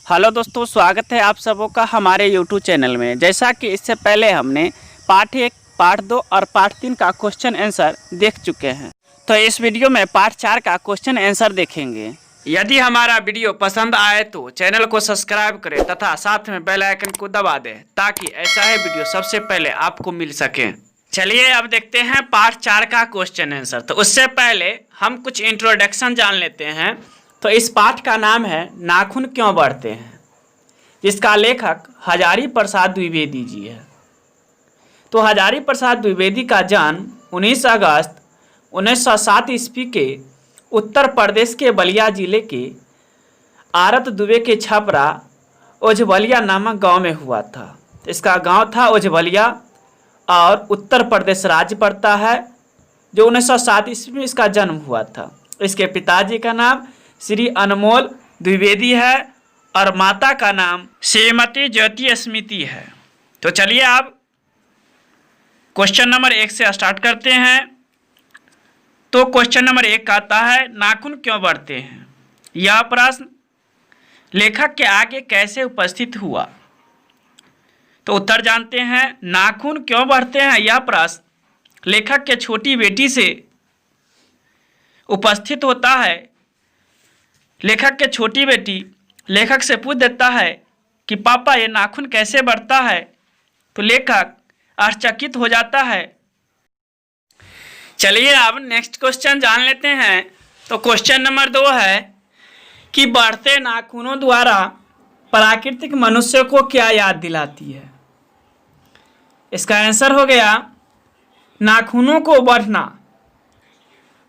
Hello दोस्तों, स्वागत है आप सबों का हमारे यूट्यूब चैनल में। जैसा कि इससे पहले हमने पार्ट 1, पार्ट 2 और पार्ट 3 का क्वेश्चन आंसर देख चुके हैं, तो इस वीडियो में पार्ट 4 का क्वेश्चन आंसर देखेंगे। यदि हमारा वीडियो पसंद आए तो चैनल को सब्सक्राइब करें तथा साथ में बेल आइकन को दबा दें ताकि ऐसा ही वीडियो सबसे पहले आपको मिल सके। चलिए अब देखते हैं पार्ट 4 का क्वेश्चन आंसर। तो उससे पहले हम कुछ इंट्रोडक्शन जान लेते हैं। तो इस पाठ का नाम है नाखून क्यों बढ़ते हैं, जिसका लेखक हजारी प्रसाद द्विवेदी जी है। तो हजारी प्रसाद द्विवेदी का जन्म 19 अगस्त 1907 ईस्वी के उत्तर प्रदेश के बलिया जिले के आरत दुबे के छपरा ओझवलिया नामक गांव में हुआ था। इसका गांव था ओझवलिया और उत्तर प्रदेश राज्य पड़ता है, जो 1907 ईस्वी में इसका जन्म हुआ था। इसके पिताजी का नाम श्री अनमोल द्विवेदी है और माता का नाम श्रीमती ज्योति स्मृति है। तो चलिए आप क्वेश्चन नंबर 1 से स्टार्ट करते हैं। तो क्वेश्चन नंबर 1 आता है, नाखून क्यों बढ़ते हैं? यह प्रश्न लेखक के आगे कैसे उपस्थित हुआ? तो उत्तर जानते हैं। नाखून क्यों बढ़ते हैं यह प्रश्न लेखक के छोटी बेटी से उपस्थित होता है। लेखक के छोटी बेटी लेखक से पूछ देता है कि पापा ये नाखून कैसे बढ़ता है? तो लेखक आश्चर्यचकित हो जाता है। चलिए अब नेक्स्ट क्वेश्चन जान लेते हैं। तो क्वेश्चन नंबर 2 है कि बढ़ते नाखूनों द्वारा प्राकृतिक मनुष्य को क्या याद दिलाती है? इसका आंसर हो गया नाखूनों को बढ़ना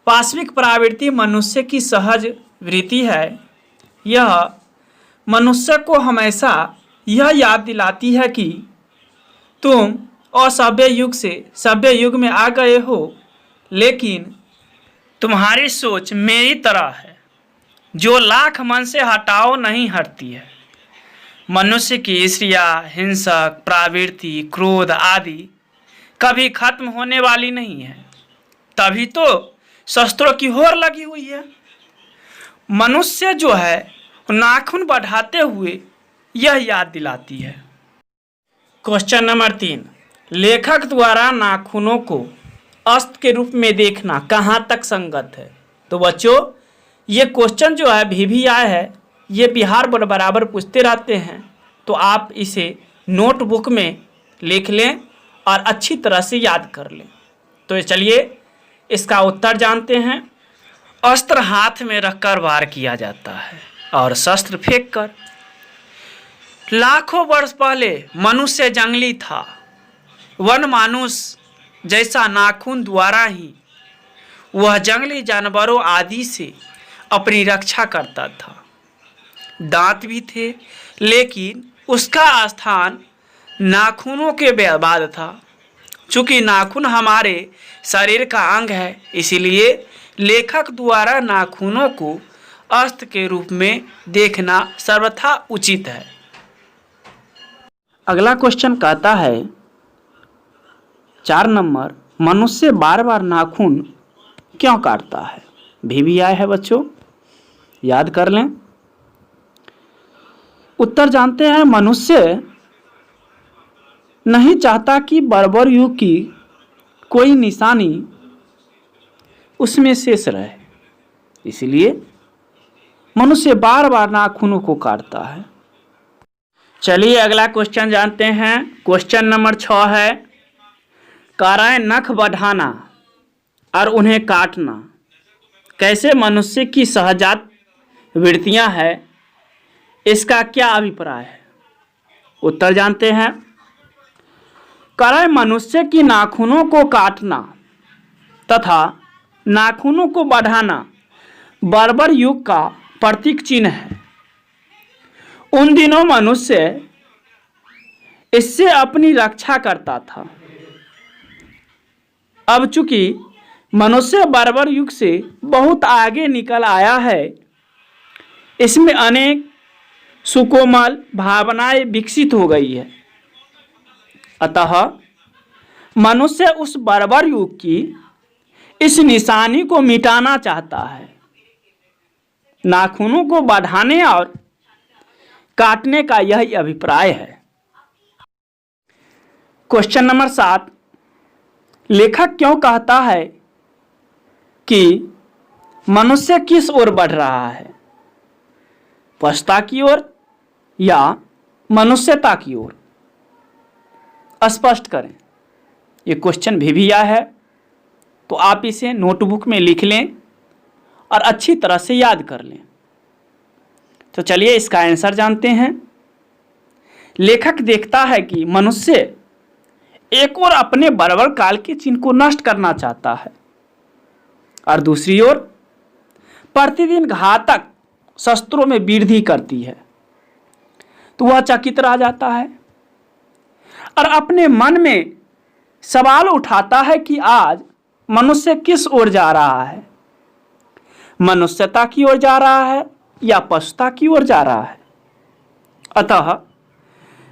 पाश्विक प्रवृत्ति मनुष्य की सहज वृत्ति है। यह मनुष्य को हमेशा यह याद दिलाती है कि तुम असभ्य युग से सभ्य युग में आ गए हो, लेकिन तुम्हारी सोच मेरी तरह है जो लाख मन से हटाओ नहीं हटती है। मनुष्य की ईर्ष्या, हिंसक प्रवृत्ति, क्रोध आदि कभी खत्म होने वाली नहीं है, तभी तो शस्त्रों की होड़ लगी हुई है। मनुष्य जो है नाखून बढ़ाते हुए यह याद दिलाती है। क्वेश्चन नंबर 3, लेखक द्वारा नाखूनों को अस्त्र के रूप में देखना कहाँ तक संगत है? तो बच्चों, ये क्वेश्चन जो है VVI है, ये बिहार बोर्ड बराबर पूछते रहते हैं, तो आप इसे नोटबुक में लिख लें और अच्छी तरह से याद कर लें। तो चलिए इसका उत्तर जानते हैं। अस्त्र हाथ में रखकर वार किया जाता है और शस्त्र फेंक कर। लाखों वर्ष पहले मनुष्य जंगली था। वन मानुष जैसा नाखून द्वारा ही वह जंगली जानवरों आदि से अपनी रक्षा करता था। दांत भी थे, लेकिन उसका स्थान नाखूनों के बाद था। चूंकि नाखून हमारे शरीर का अंग है, इसीलिए लेखक द्वारा नाखूनों को अस्त्र के रूप में देखना सर्वथा उचित है। अगला क्वेश्चन कहता है 4 नंबर, मनुष्य बार बार नाखून क्यों काटता है? VVI है बच्चों, याद कर लें। उत्तर जानते हैं। मनुष्य नहीं चाहता कि बर्बर युग की कोई निशानी उसमें शेष रहे, इसलिए मनुष्य बार बार नाखूनों को काटता है। चलिए अगला क्वेश्चन जानते हैं। क्वेश्चन नंबर 6 है, काराएं नख बढ़ाना और उन्हें काटना कैसे मनुष्य की सहजात वृत्तियां हैं, इसका क्या अभिप्राय है? उत्तर जानते हैं। काराएं मनुष्य की नाखूनों को काटना तथा नाखूनों को बढ़ाना बर्बर युग का प्रतीक चिन्ह है। उन दिनों मनुष्य इससे अपनी रक्षा करता था। अब चूंकि मनुष्य बर्बर युग से बहुत आगे निकल आया है, इसमें अनेक सुकोमल भावनाएं विकसित हो गई है। अतः मनुष्य उस बर्बर युग की इस निशानी को मिटाना चाहता है। नाखूनों को बढ़ाने और काटने का यही अभिप्राय है। क्वेश्चन नंबर 7, लेखक क्यों कहता है कि मनुष्य किस ओर बढ़ रहा है, पशुता की ओर या मनुष्यता की ओर? स्पष्ट करें। ये क्वेश्चन भी आया है, तो आप इसे नोटबुक में लिख लें और अच्छी तरह से याद कर लें। तो चलिए इसका आंसर जानते हैं। लेखक देखता है कि मनुष्य एक ओर अपने बर्बर काल के चिन्ह को नष्ट करना चाहता है और दूसरी ओर प्रतिदिन घातक शस्त्रों में वृद्धि करती है। तो वह चकित रह जाता है और अपने मन में सवाल उठाता है कि आज मनुष्य किस ओर जा रहा है, मनुष्यता की ओर जा रहा है या पशुता की ओर जा रहा है। अतः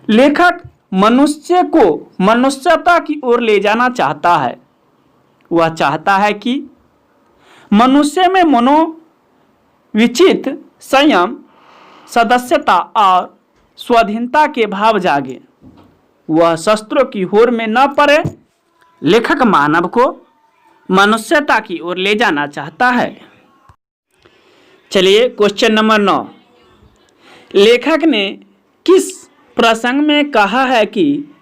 लेखक मनुष्य को मनुष्यता की ओर ले जाना चाहता है। वह चाहता है कि मनुष्य में मनोविचित, संयम, सदस्यता और स्वाधीनता के भाव जागे, वह शस्त्रों की होड़ में न पड़े। लेखक मानव को मनुष्यता की ओर ले जाना चाहता है। चलिए क्वेश्चन नंबर 9, लेखक ने किस प्रसंग में कहा है कि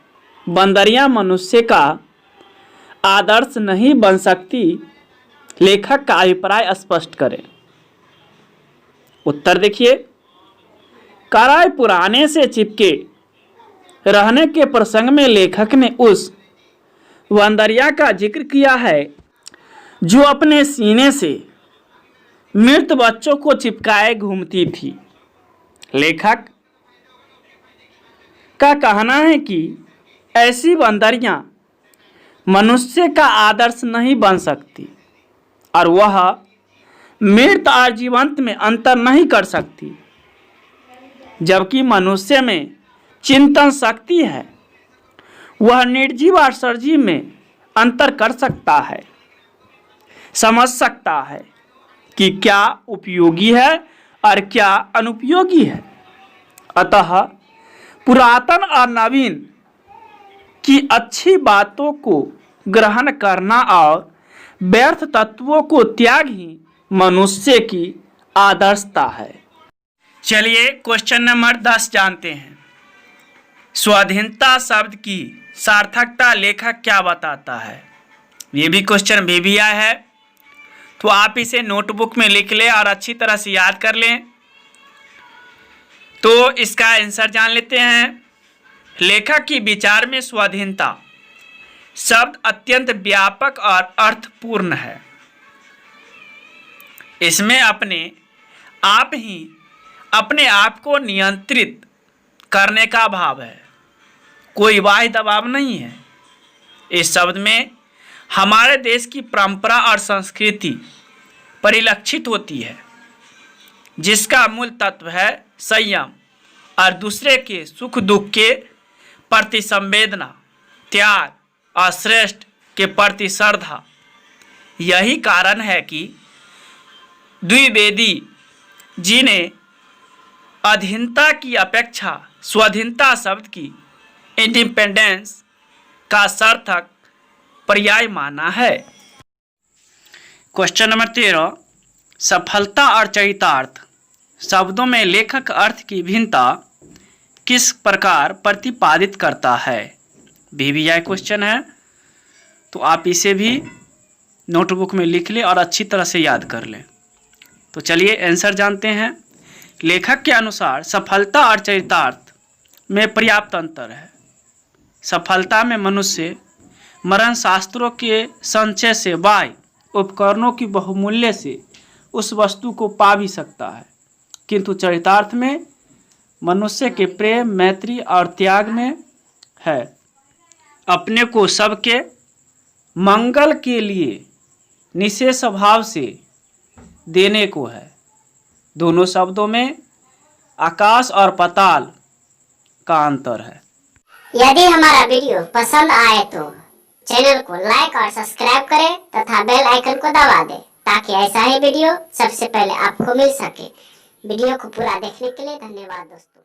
बंदरियां मनुष्य का आदर्श नहीं बन सकती? लेखक का अभिप्राय स्पष्ट करें। उत्तर देखिए, कराए पुराने से चिपके रहने के प्रसंग में लेखक ने उस बंदरिया का जिक्र किया है जो अपने सीने से मृत बच्चों को चिपकाए घूमती थी। लेखक का कहना है कि ऐसी बंदरियां मनुष्य का आदर्श नहीं बन सकती और वह मृत और जीवंत में अंतर नहीं कर सकती, जबकि मनुष्य में चिंतन शक्ति है। वह निर्जीव और सजीव में अंतर कर सकता है, समझ सकता है कि क्या उपयोगी है और क्या अनुपयोगी है। अतः पुरातन और नवीन की अच्छी बातों को ग्रहण करना और व्यर्थ तत्वों को त्याग ही मनुष्य की आदर्शता है। चलिए क्वेश्चन नंबर 10 जानते हैं। स्वाधीनता शब्द की सार्थकता लेखक क्या बताता है? ये भी क्वेश्चन भी आया है, तो आप इसे नोटबुक में लिख लें और अच्छी तरह से याद कर लें। तो इसका आंसर जान लेते हैं। लेखक की विचार में स्वाधीनता शब्द अत्यंत व्यापक और अर्थपूर्ण है। इसमें अपने आप को नियंत्रित करने का भाव है, कोई बाह्य दबाव नहीं है। इस शब्द में हमारे देश की परंपरा और संस्कृति परिलक्षित होती है, जिसका मूल तत्व है संयम और दूसरे के सुख दुख के प्रति संवेदना, त्याग और श्रेष्ठ के प्रति श्रद्धा। यही कारण है कि द्विवेदी जी ने अधीनता की अपेक्षा स्वाधीनता शब्द की इंडिपेंडेंस का सार्थक पर्याय माना है। क्वेश्चन नंबर 13, सफलता और चरितार्थ शब्दों में लेखक अर्थ की भिन्नता किस प्रकार प्रतिपादित करता है? भी क्वेश्चन है, तो आप इसे भी नोटबुक में लिख लें और अच्छी तरह से याद कर लें। तो चलिए आंसर जानते हैं। लेखक के अनुसार सफलता और चरितार्थ में पर्याप्त अंतर है। सफलता में मनुष्य मरण शास्त्रों के संचय से बाह्य उपकरणों की बहुमूल्य से उस वस्तु को पा भी सकता है, किंतु चरितार्थ में मनुष्य के प्रेम, मैत्री और त्याग में है। अपने को सबके मंगल के लिए निःशेष भाव से देने को है। दोनों शब्दों में आकाश और पाताल का अंतर है। यदि हमारा वीडियो पसंद आए तो चैनल को लाइक और सब्सक्राइब करें तथा बेल आइकन को दबा दें, ताकि ऐसा ही वीडियो सबसे पहले आपको मिल सके। वीडियो को पूरा देखने के लिए धन्यवाद दोस्तों।